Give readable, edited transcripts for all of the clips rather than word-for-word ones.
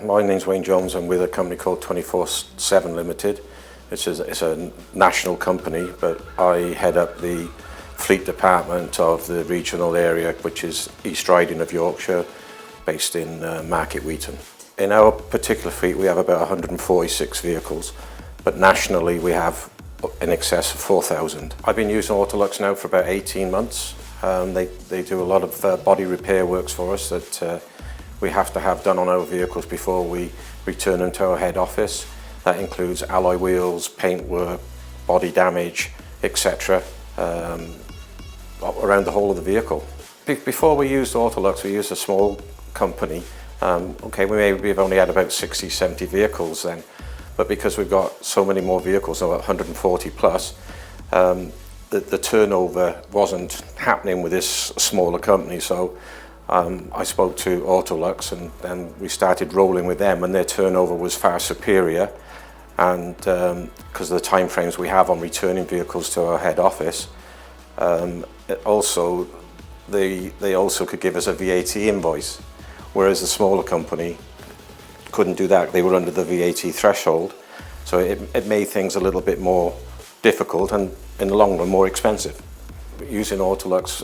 My name's Wayne Jones. I'm with a company called 24/7 Limited. It's a national company, but I head up the fleet department of the regional area, which is East Riding of Yorkshire, based in Market Wheaton. In our particular fleet, we have about 146 vehicles, but nationally we have in excess of 4,000. I've been using AutoLux now for about 18 months. They do a lot of body repair works for us that we have to have done on our vehicles before we return them to our head office. That includes alloy wheels, paint work, body damage, etc. Around the whole of the vehicle. Before we used AutoLux, we used a small company. We've only had about 60, 70 vehicles then, but because we've got so many more vehicles, about 140 plus, the turnover wasn't happening with this smaller company. So I spoke to AutoLux and we started rolling with them, and their turnover was far superior. And because of the time frames we have on returning vehicles to our head office, they also could give us a VAT invoice, whereas the smaller company couldn't do that. They were under the VAT threshold, so it made things a little bit more difficult and in the long run more expensive. Using AutoLux,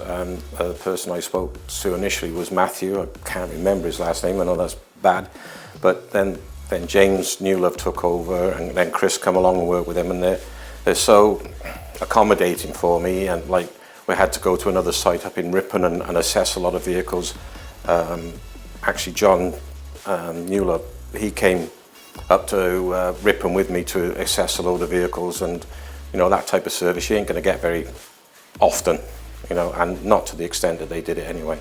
the person I spoke to initially was Matthew. I can't remember his last name, I know that's bad, but then James Newlove took over, and then Chris come along and worked with him, and they're so accommodating for me. And like, we had to go to another site up in Ripon and assess a lot of vehicles. Actually, John Newlove, he came up to Ripon with me to assess a load of vehicles, and you know, that type of service you ain't going to get very often, you know, and not to the extent that they did it anyway.